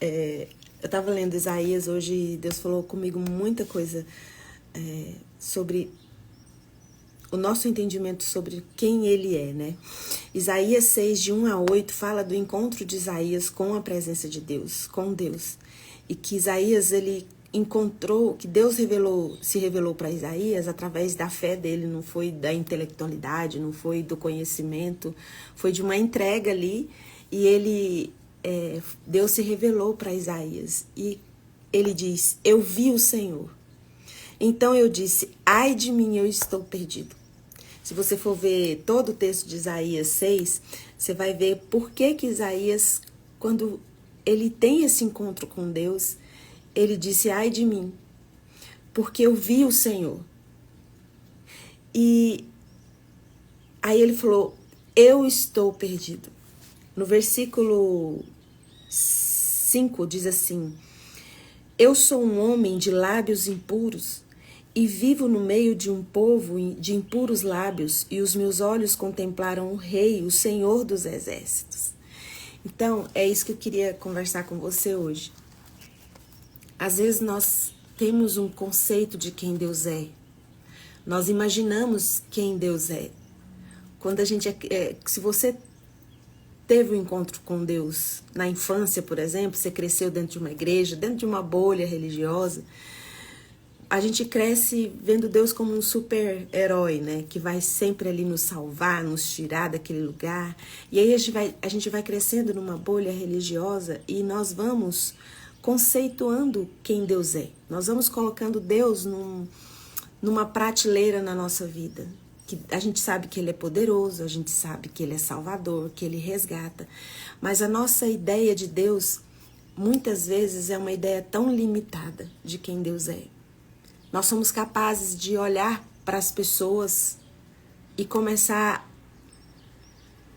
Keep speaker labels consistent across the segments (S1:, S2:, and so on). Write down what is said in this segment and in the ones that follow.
S1: Eu estava lendo Isaías hoje e Deus falou comigo muita coisa sobre o nosso entendimento sobre quem ele é, né? Isaías 6, de 1 a 8, fala do encontro de Isaías com a presença de Deus, com Deus. E que Isaías, ele encontrou, que Deus se revelou para Isaías através da fé dele, não foi da intelectualidade, não foi do conhecimento, foi de uma entrega ali, e Deus se revelou para Isaías, e ele diz, eu vi o Senhor. Então eu disse, ai de mim, eu estou perdido. Se você for ver todo o texto de Isaías 6, você vai ver por que Isaías, quando ele tem esse encontro com Deus, ele disse, ai de mim, porque eu vi o Senhor. E aí ele falou, eu estou perdido. No versículo 5 diz assim, eu sou um homem de lábios impuros e vivo no meio de um povo de impuros lábios, e os meus olhos contemplaram o Rei, o Senhor dos Exércitos. Então, é isso que eu queria conversar com você hoje. Às vezes nós temos um conceito de quem Deus é. Nós imaginamos quem Deus é. Quando a gente se você teve um encontro com Deus na infância, por exemplo, você cresceu dentro de uma igreja, dentro de uma bolha religiosa, a gente cresce vendo Deus como um super-herói, né? Que vai sempre ali nos salvar, nos tirar daquele lugar. E aí a gente vai crescendo numa bolha religiosa e nós vamos conceituando quem Deus é. Nós vamos colocando Deus numa prateleira na nossa vida. Que a gente sabe que Ele é poderoso, a gente sabe que Ele é salvador, que Ele resgata. Mas a nossa ideia de Deus, muitas vezes, é uma ideia tão limitada de quem Deus é. Nós somos capazes de olhar para as pessoas e começar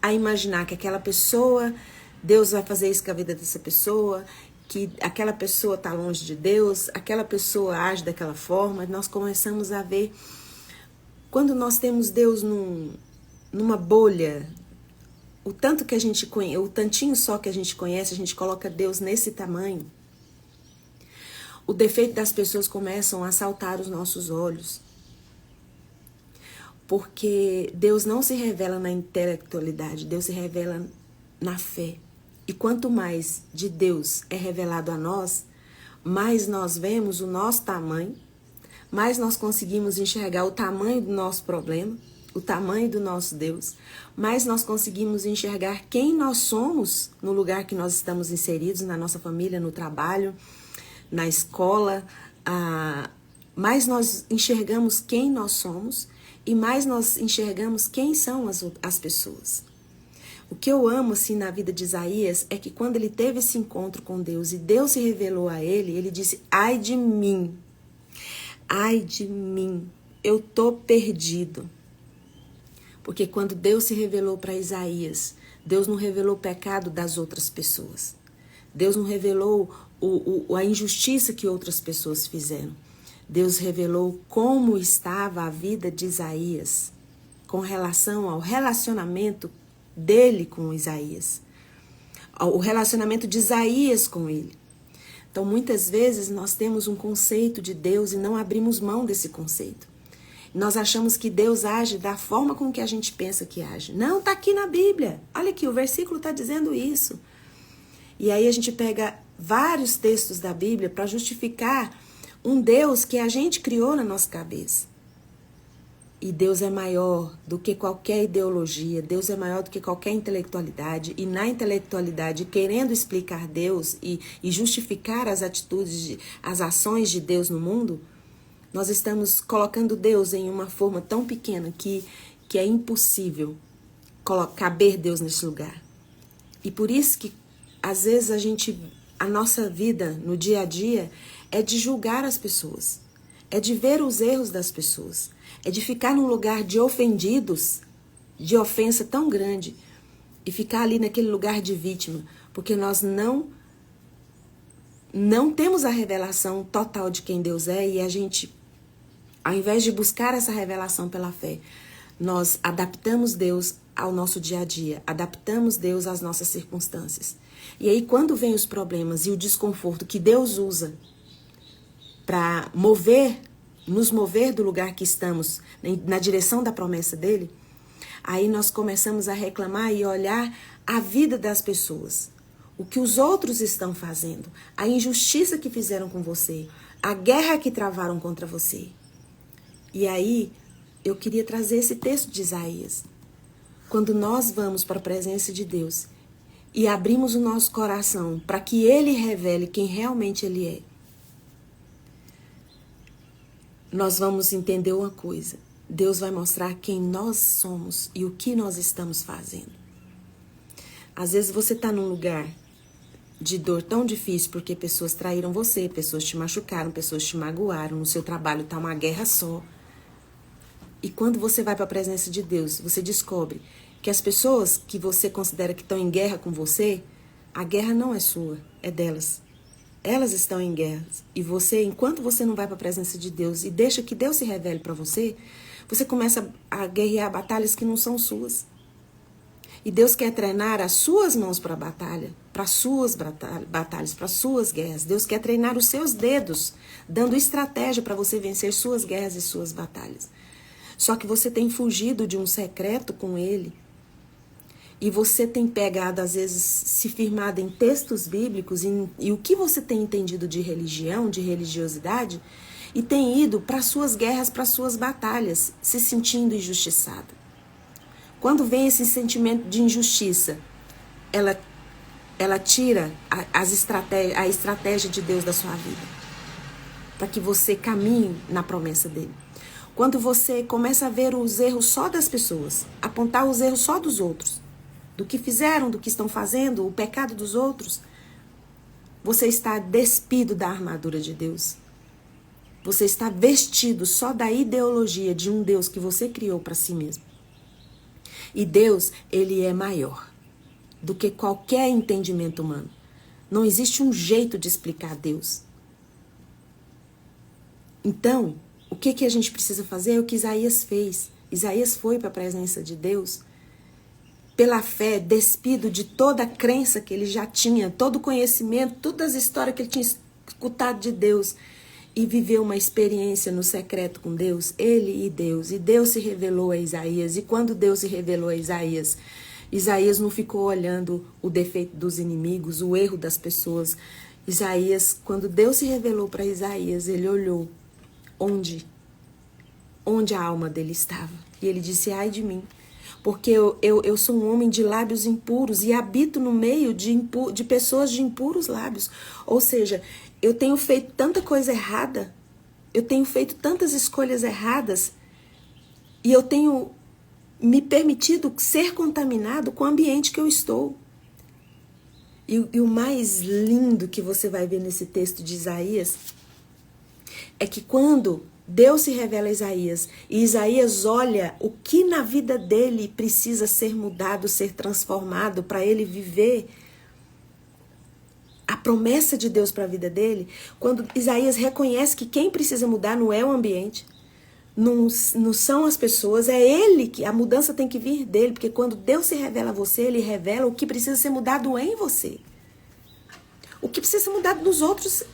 S1: a imaginar que aquela pessoa, Deus vai fazer isso com a vida dessa pessoa, que aquela pessoa está longe de Deus, aquela pessoa age daquela forma. Nós começamos a ver, quando nós temos Deus numa bolha, o tanto que a gente conhece, o tantinho só que a gente conhece, a gente coloca Deus nesse tamanho. O defeito das pessoas começam a saltar os nossos olhos. Porque Deus não se revela na intelectualidade, Deus se revela na fé. E quanto mais de Deus é revelado a nós, mais nós vemos o nosso tamanho, mais nós conseguimos enxergar o tamanho do nosso problema, o tamanho do nosso Deus, mais nós conseguimos enxergar quem nós somos no lugar que nós estamos inseridos, na nossa família, no trabalho, na escola, mais nós enxergamos quem nós somos e mais nós enxergamos quem são as pessoas. O que eu amo assim na vida de Isaías é que quando ele teve esse encontro com Deus e Deus se revelou a ele, ele disse, ai de mim, eu tô perdido. Porque quando Deus se revelou para Isaías, Deus não revelou o pecado das outras pessoas. Deus não revelou a injustiça que outras pessoas fizeram. Deus revelou como estava a vida de Isaías com relação ao relacionamento dele com Isaías. O relacionamento de Isaías com ele. Então, muitas vezes, nós temos um conceito de Deus e não abrimos mão desse conceito. Nós achamos que Deus age da forma com que a gente pensa que age. Não, está aqui na Bíblia. Olha aqui, o versículo está dizendo isso. E aí a gente pega vários textos da Bíblia para justificar um Deus que a gente criou na nossa cabeça. E Deus é maior do que qualquer ideologia, Deus é maior do que qualquer intelectualidade. E na intelectualidade, querendo explicar Deus e justificar as atitudes, as ações de Deus no mundo, nós estamos colocando Deus em uma forma tão pequena que é impossível caber Deus nesse lugar. E por isso que às vezes a nossa vida no dia a dia é de julgar as pessoas, é de ver os erros das pessoas, é de ficar num lugar de ofendidos, de ofensa tão grande, e ficar ali naquele lugar de vítima, porque nós não temos a revelação total de quem Deus é, e a gente, ao invés de buscar essa revelação pela fé, nós adaptamos Deus ao nosso dia a dia, adaptamos Deus às nossas circunstâncias. E aí, quando vem os problemas e o desconforto que Deus usa para nos mover do lugar que estamos, na direção da promessa dele, aí nós começamos a reclamar e olhar a vida das pessoas, o que os outros estão fazendo, a injustiça que fizeram com você, a guerra que travaram contra você. E aí, eu queria trazer esse texto de Isaías. Quando nós vamos para a presença de Deus e abrimos o nosso coração para que Ele revele quem realmente Ele é, nós vamos entender uma coisa. Deus vai mostrar quem nós somos e o que nós estamos fazendo. Às vezes você está num lugar de dor tão difícil porque pessoas traíram você, pessoas te machucaram, pessoas te magoaram, no seu trabalho está uma guerra só. E quando você vai para a presença de Deus, você descobre que as pessoas que você considera que estão em guerra com você, a guerra não é sua, é delas. Elas estão em guerra. E você, enquanto você não vai para a presença de Deus e deixa que Deus se revele para você, você começa a guerrear batalhas que não são suas. E Deus quer treinar as suas mãos para a batalha, para as suas batalhas, para as suas guerras. Deus quer treinar os seus dedos, dando estratégia para você vencer suas guerras e suas batalhas. Só que você tem fugido de um secreto com Ele. E você tem pegado, às vezes, se firmado em textos bíblicos e o que você tem entendido de religião, de religiosidade, e tem ido para suas guerras, para suas batalhas, se sentindo injustiçado. Quando vem esse sentimento de injustiça, ela tira a estratégia de Deus da sua vida, para que você caminhe na promessa dele. Quando você começa a ver os erros só das pessoas, apontar os erros só dos outros, do que fizeram, do que estão fazendo, o pecado dos outros, você está despido da armadura de Deus. Você está vestido só da ideologia de um Deus que você criou para si mesmo. E Deus, Ele é maior do que qualquer entendimento humano. Não existe um jeito de explicar Deus. Então, o que a gente precisa fazer é o que Isaías fez. Isaías foi para a presença de Deus pela fé, despido de toda a crença que ele já tinha, todo o conhecimento, todas as histórias que ele tinha escutado de Deus, e viveu uma experiência no secreto com Deus, ele e Deus se revelou a Isaías. E quando Deus se revelou a Isaías, Isaías não ficou olhando o defeito dos inimigos, o erro das pessoas. Isaías, quando Deus se revelou para Isaías, ele olhou onde a alma dele estava. E ele disse, ai de mim, porque eu sou um homem de lábios impuros e habito no meio de pessoas de impuros lábios. Ou seja, eu tenho feito tanta coisa errada, eu tenho feito tantas escolhas erradas e eu tenho me permitido ser contaminado com o ambiente que eu estou. E o mais lindo que você vai ver nesse texto de Isaías é que quando Deus se revela a Isaías e Isaías olha o que na vida dele precisa ser mudado, ser transformado para ele viver a promessa de Deus para a vida dele, quando Isaías reconhece que quem precisa mudar não é o ambiente, não são as pessoas, é ele, que a mudança tem que vir dele, porque quando Deus se revela a você, ele revela o que precisa ser mudado em você. O que precisa ser mudado nos outros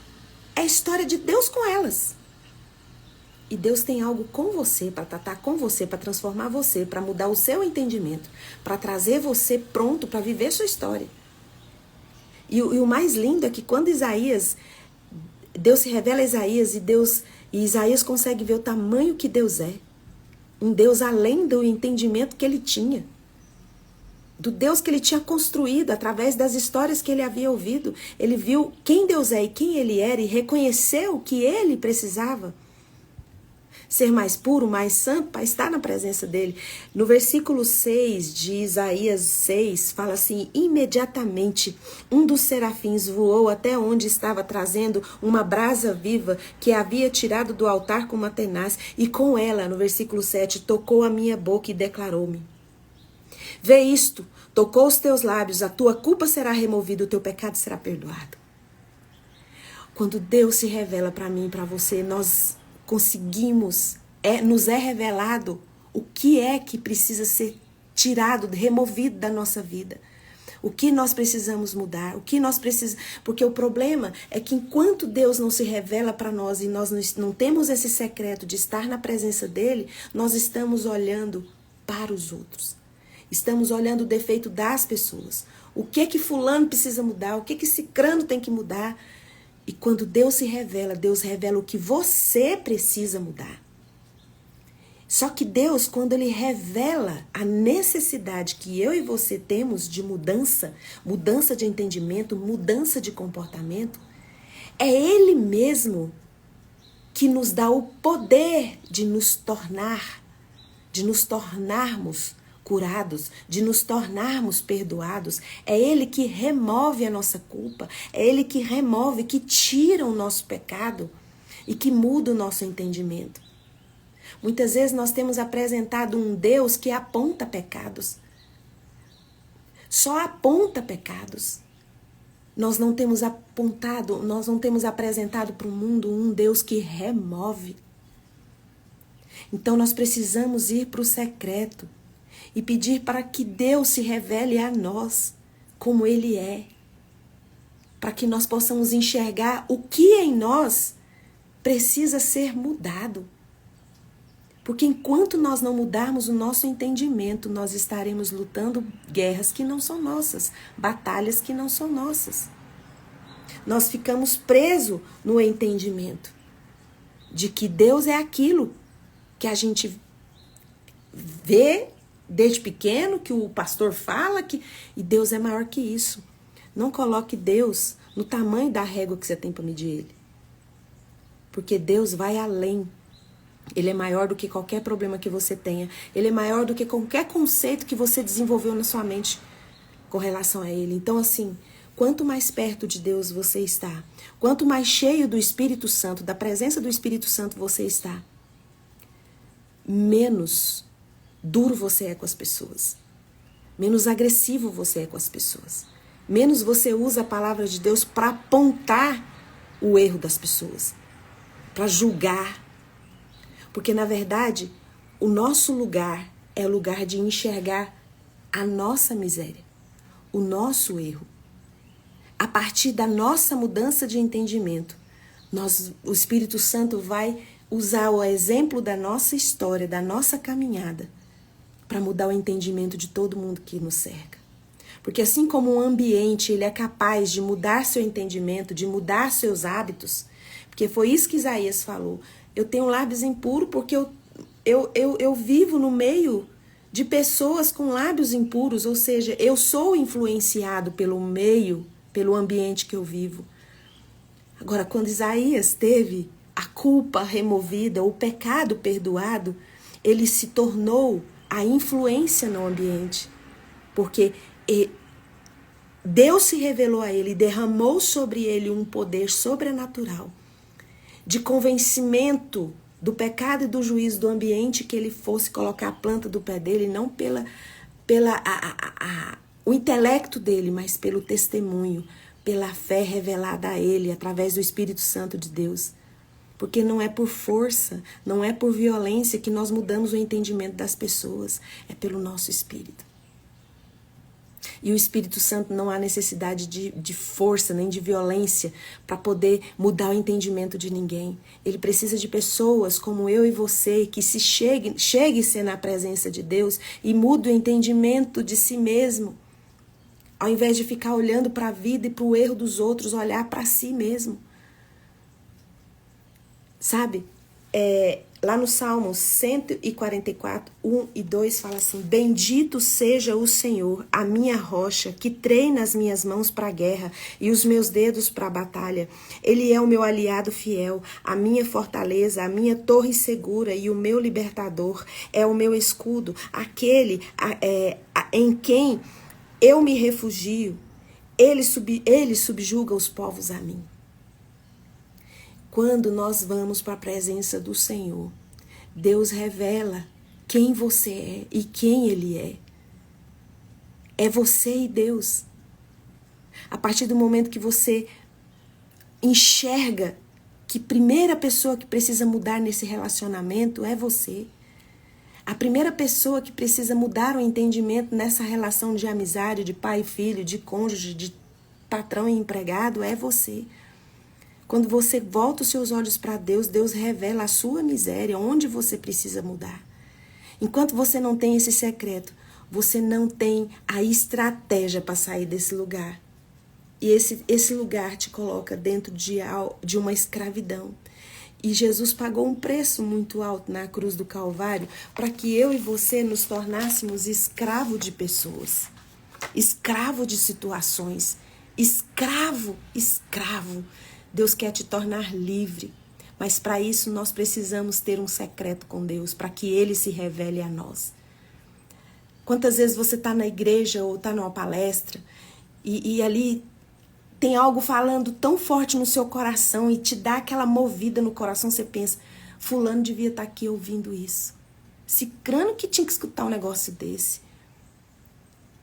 S1: é a história de Deus com elas. E Deus tem algo com você, para tratar com você, para transformar você, para mudar o seu entendimento, para trazer você pronto para viver sua história. E o mais lindo é que quando Deus se revela a Isaías e Isaías consegue ver o tamanho que Deus é. Um Deus além do entendimento que ele tinha. Do Deus que ele tinha construído através das histórias que ele havia ouvido. Ele viu quem Deus é e quem ele era e reconheceu que ele precisava ser mais puro, mais santo, para estar na presença dele. No versículo 6 de Isaías 6, fala assim, imediatamente um dos serafins voou até onde estava trazendo uma brasa viva que havia tirado do altar com uma tenaz, e com ela, no versículo 7, tocou a minha boca e declarou-me, vê isto, tocou os teus lábios, a tua culpa será removida, o teu pecado será perdoado. Quando Deus se revela para mim e para você, nós conseguimos, nos é revelado o que é que precisa ser tirado, removido da nossa vida. O que nós precisamos mudar, porque o problema é que enquanto Deus não se revela para nós e nós não temos esse secreto de estar na presença dele, nós estamos olhando para os outros. Estamos olhando o defeito das pessoas. O que fulano precisa mudar, o que cicrano tem que mudar. E quando Deus se revela, Deus revela o que você precisa mudar. Só que Deus, quando ele revela a necessidade que eu e você temos de mudança de entendimento, mudança de comportamento, é ele mesmo que nos dá o poder de nos tornarmos curados, de nos tornarmos perdoados. É ele que remove a nossa culpa, é ele que remove, que tira o nosso pecado e que muda o nosso entendimento. Muitas vezes nós temos apresentado um Deus que aponta pecados. Só aponta pecados. Nós não temos apresentado para o mundo um Deus que remove. Então nós precisamos ir para o secreto e pedir para que Deus se revele a nós como Ele é. Para que nós possamos enxergar o que em nós precisa ser mudado. Porque enquanto nós não mudarmos o nosso entendimento, nós estaremos lutando guerras que não são nossas, batalhas que não são nossas. Nós ficamos presos no entendimento de que Deus é aquilo que a gente vê desde pequeno, que o pastor fala, e Deus é maior que isso. Não coloque Deus no tamanho da régua que você tem para medir Ele. Porque Deus vai além. Ele é maior do que qualquer problema que você tenha. Ele é maior do que qualquer conceito que você desenvolveu na sua mente com relação a Ele. Então, assim, quanto mais perto de Deus você está, quanto mais cheio do Espírito Santo, da presença do Espírito Santo você está, menos duro você é com as pessoas. Menos agressivo você é com as pessoas. Menos você usa a palavra de Deus para apontar o erro das pessoas, para julgar. Porque, na verdade, o nosso lugar é o lugar de enxergar a nossa miséria, o nosso erro. A partir da nossa mudança de entendimento, o Espírito Santo vai usar o exemplo da nossa história, da nossa caminhada, para mudar o entendimento de todo mundo que nos cerca. Porque assim como o ambiente ele é capaz de mudar seu entendimento, de mudar seus hábitos, porque foi isso que Isaías falou, eu tenho lábios impuros porque eu vivo no meio de pessoas com lábios impuros, ou seja, eu sou influenciado pelo meio, pelo ambiente que eu vivo. Agora, quando Isaías teve a culpa removida, o pecado perdoado, ele se tornou a influência no ambiente, porque Deus se revelou a ele, derramou sobre ele um poder sobrenatural, de convencimento do pecado e do juízo do ambiente que ele fosse colocar a planta do pé dele, não o intelecto dele, mas pelo testemunho, pela fé revelada a ele, através do Espírito Santo de Deus. Porque não é por força, não é por violência que nós mudamos o entendimento das pessoas, é pelo nosso Espírito. E o Espírito Santo não há necessidade de força nem de violência para poder mudar o entendimento de ninguém. Ele precisa de pessoas como eu e você que se chegue a ser na presença de Deus e mude o entendimento de si mesmo. Ao invés de ficar olhando para a vida e para o erro dos outros, olhar para si mesmo. Sabe? Lá no Salmo 144, 1 e 2 fala assim: Bendito seja o Senhor, a minha rocha, que treina as minhas mãos para a guerra e os meus dedos para a batalha. Ele é o meu aliado fiel, a minha fortaleza, a minha torre segura e o meu libertador. É o meu escudo, aquele em quem eu me refugio. Ele subjuga os povos a mim. Quando nós vamos para a presença do Senhor, Deus revela quem você é e quem Ele é. É você e Deus. A partir do momento que você enxerga que a primeira pessoa que precisa mudar nesse relacionamento é você. A primeira pessoa que precisa mudar o entendimento nessa relação de amizade, de pai e filho, de cônjuge, de patrão e empregado, é você. Quando você volta os seus olhos para Deus, Deus revela a sua miséria, onde você precisa mudar. Enquanto você não tem esse secreto, você não tem a estratégia para sair desse lugar. E esse lugar te coloca dentro de uma escravidão. E Jesus pagou um preço muito alto na cruz do Calvário para que eu e você nos tornássemos escravo de pessoas, escravo de situações, escravo. Deus quer te tornar livre, mas para isso nós precisamos ter um secreto com Deus, para que Ele se revele a nós. Quantas vezes você está na igreja ou está numa palestra e ali tem algo falando tão forte no seu coração e te dá aquela movida no coração, você pensa, fulano devia estar aqui ouvindo isso. Cicrano que tinha que escutar um negócio desse.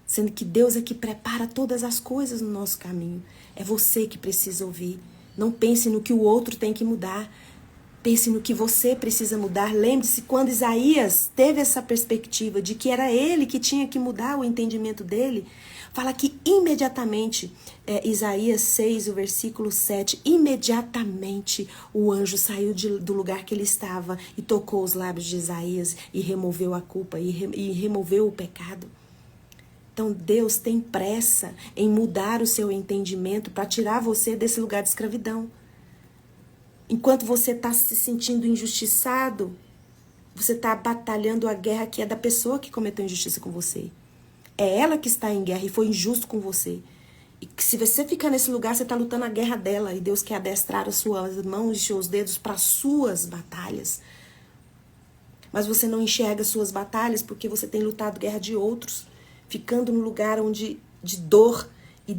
S1: Sendo que Deus é que prepara todas as coisas no nosso caminho. É você que precisa ouvir. Não pense no que o outro tem que mudar. Pense no que você precisa mudar. Lembre-se quando Isaías teve essa perspectiva de que era ele que tinha que mudar o entendimento dele. Fala que imediatamente, Isaías 6, o versículo 7, imediatamente o anjo saiu do lugar que ele estava e tocou os lábios de Isaías e removeu a culpa e removeu o pecado. Então Deus tem pressa em mudar o seu entendimento para tirar você desse lugar de escravidão. Enquanto você está se sentindo injustiçado, você está batalhando a guerra que é da pessoa que cometeu injustiça com você. É ela que está em guerra e foi injusto com você. E se você ficar nesse lugar, você está lutando a guerra dela. E Deus quer adestrar as suas mãos e seus dedos para as suas batalhas. Mas você não enxerga as suas batalhas porque você tem lutado guerra de outros. Ficando no lugar de dor. E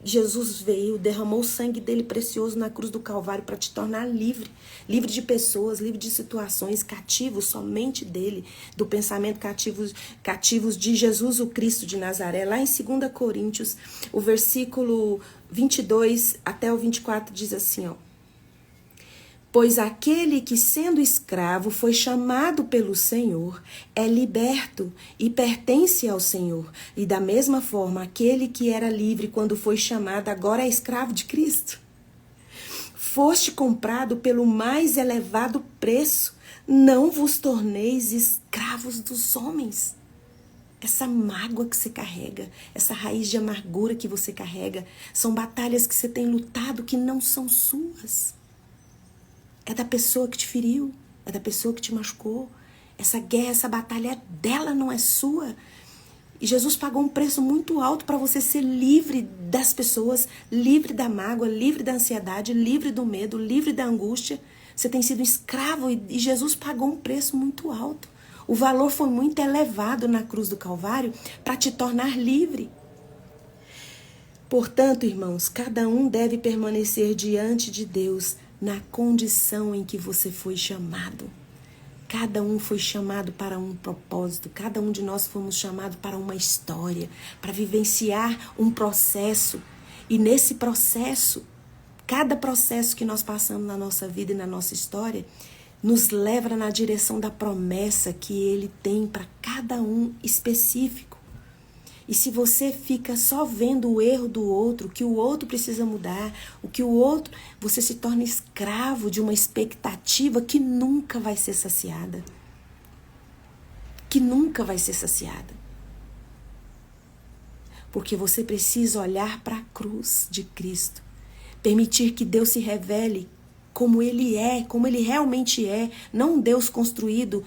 S1: Jesus veio, derramou o sangue dele precioso na cruz do Calvário para te tornar livre. Livre de pessoas, livre de situações, cativos somente dele. Do pensamento cativos de Jesus o Cristo de Nazaré. Lá em 2 Coríntios, o versículo 22 até o 24 diz assim, ó. Pois aquele que, sendo escravo, foi chamado pelo Senhor, é liberto e pertence ao Senhor. E da mesma forma, aquele que era livre quando foi chamado, agora é escravo de Cristo. Foste comprado pelo mais elevado preço, não vos torneis escravos dos homens. Essa mágoa que você carrega, essa raiz de amargura que você carrega, são batalhas que você tem lutado que não são suas. É da pessoa que te feriu, é da pessoa que te machucou. Essa guerra, essa batalha dela, não é sua. E Jesus pagou um preço muito alto para você ser livre das pessoas, livre da mágoa, livre da ansiedade, livre do medo, livre da angústia. Você tem sido escravo e Jesus pagou um preço muito alto. O valor foi muito elevado na cruz do Calvário para te tornar livre. Portanto, irmãos, cada um deve permanecer diante de Deus na condição em que você foi chamado. Cada um foi chamado para um propósito, cada um de nós fomos chamados para uma história, para vivenciar um processo. E nesse processo, cada processo que nós passamos na nossa vida e na nossa história, nos leva na direção da promessa que Ele tem para cada um específico. E se você fica só vendo o erro do outro, o que o outro precisa mudar, o que o outro, você se torna escravo de uma expectativa que nunca vai ser saciada. Que nunca vai ser saciada. Porque você precisa olhar para a cruz de Cristo. Permitir que Deus se revele como Ele é, como Ele realmente é. Não um Deus construído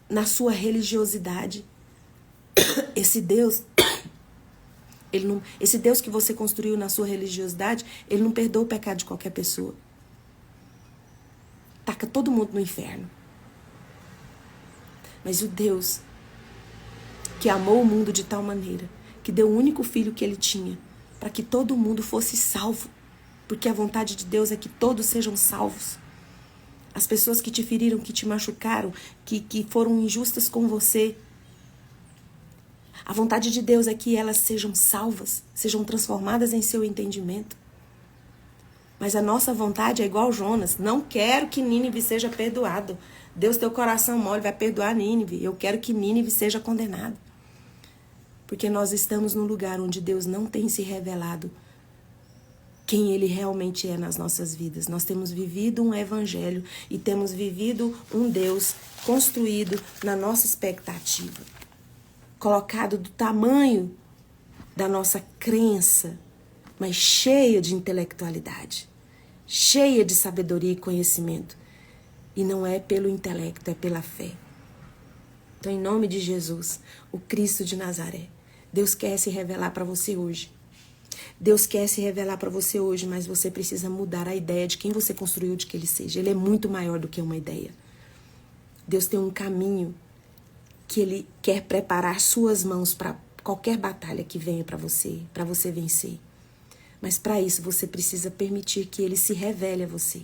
S1: na sua religiosidade. Esse Deus que você construiu na sua religiosidade, Ele não perdoa o pecado de qualquer pessoa. Taca todo mundo no inferno. Mas o Deus que amou o mundo de tal maneira, que deu o único filho que Ele tinha, para que todo mundo fosse salvo. Porque a vontade de Deus é que todos sejam salvos. As pessoas que te feriram, que te machucaram, que foram injustas com você, a vontade de Deus é que elas sejam salvas, sejam transformadas em seu entendimento. Mas a nossa vontade é igual Jonas. Não quero que Nínive seja perdoado. Deus tem o coração mole, vai perdoar Nínive. Eu quero que Nínive seja condenado. Porque nós estamos num lugar onde Deus não tem se revelado quem Ele realmente é nas nossas vidas. Nós temos vivido um evangelho e temos vivido um Deus construído na nossa expectativa. Colocado do tamanho da nossa crença, mas cheia de intelectualidade, cheia de sabedoria e conhecimento. E não é pelo intelecto, é pela fé. Então, em nome de Jesus, o Cristo de Nazaré, Deus quer se revelar para você hoje. Deus quer se revelar para você hoje, mas você precisa mudar a ideia de quem você construiu de que Ele seja. Ele é muito maior do que uma ideia. Deus tem um caminho que Ele quer preparar suas mãos para qualquer batalha que venha para você vencer. Mas para isso você precisa permitir que Ele se revele a você.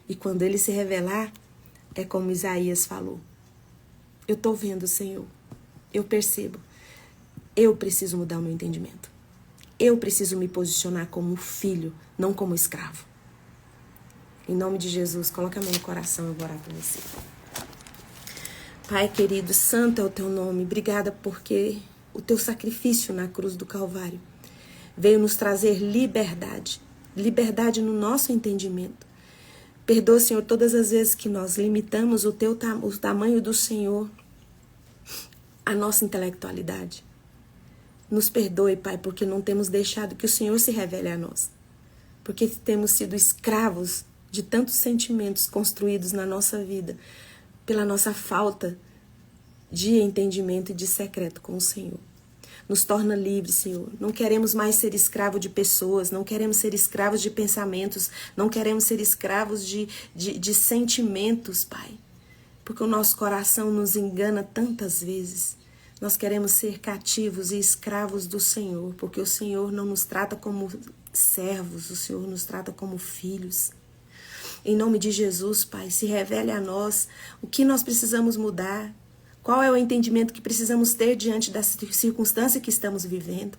S1: E quando Ele se revelar, é como Isaías falou. Eu estou vendo, Senhor. Eu percebo. Eu preciso mudar o meu entendimento. Eu preciso me posicionar como filho, não como escravo. Em nome de Jesus, coloca a mão no coração e eu vou orar por você. Pai querido, santo é o teu nome. Obrigada porque o teu sacrifício na cruz do Calvário veio nos trazer liberdade. Liberdade no nosso entendimento. Perdoa, Senhor, todas as vezes que nós limitamos o tamanho do Senhor, a nossa intelectualidade. Nos perdoe, Pai, porque não temos deixado que o Senhor se revele a nós. Porque temos sido escravos de tantos sentimentos construídos na nossa vida pela nossa falta de entendimento e de secreto com o Senhor. Nos torna livres, Senhor. Não queremos mais ser escravos de pessoas, não queremos ser escravos de pensamentos, não queremos ser escravos de sentimentos, Pai. Porque o nosso coração nos engana tantas vezes. Nós queremos ser cativos e escravos do Senhor, porque o Senhor não nos trata como servos, o Senhor nos trata como filhos. Em nome de Jesus, Pai, se revele a nós o que nós precisamos mudar. Qual é o entendimento que precisamos ter diante da circunstância que estamos vivendo?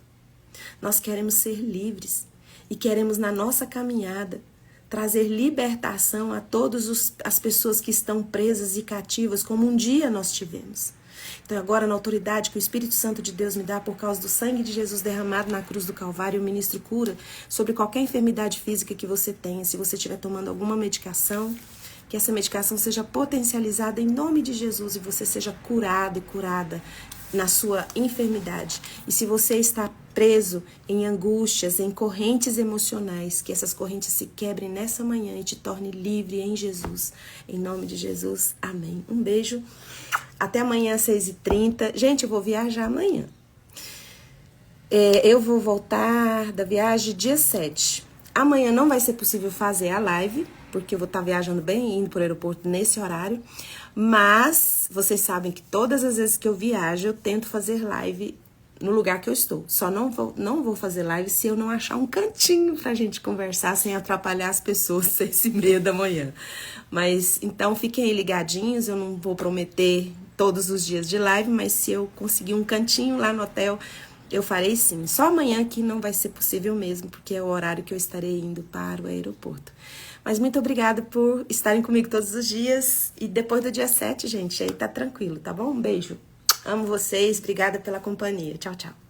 S1: Nós queremos ser livres e queremos, na nossa caminhada, trazer libertação a todas as pessoas que estão presas e cativas, como um dia nós tivemos. Então agora, na autoridade que o Espírito Santo de Deus me dá por causa do sangue de Jesus derramado na cruz do Calvário, eu ministro cura sobre qualquer enfermidade física que você tenha. Se você estiver tomando alguma medicação, que essa medicação seja potencializada em nome de Jesus e você seja curado e curada na sua enfermidade. E se você está preso em angústias, em correntes emocionais, que essas correntes se quebrem nessa manhã e te torne livre em Jesus. Em nome de Jesus, amém. Um beijo. Até amanhã às 6h30. Gente, eu vou viajar amanhã. Eu vou voltar da viagem dia 7. Amanhã não vai ser possível fazer a live, porque eu vou estar viajando bem, indo para o aeroporto nesse horário. Mas vocês sabem que todas as vezes que eu viajo, eu tento fazer live no lugar que eu estou. Só não vou fazer live se eu não achar um cantinho pra gente conversar sem atrapalhar as pessoas 6h30 da manhã. Mas então fiquem aí ligadinhos, eu não vou prometer todos os dias de live, mas se eu conseguir um cantinho lá no hotel, eu farei sim. Só amanhã que não vai ser possível mesmo, porque é o horário que eu estarei indo para o aeroporto. Mas muito obrigada por estarem comigo todos os dias. E depois do dia 7, gente, aí tá tranquilo, tá bom? Um beijo. Amo vocês, obrigada pela companhia. Tchau, tchau.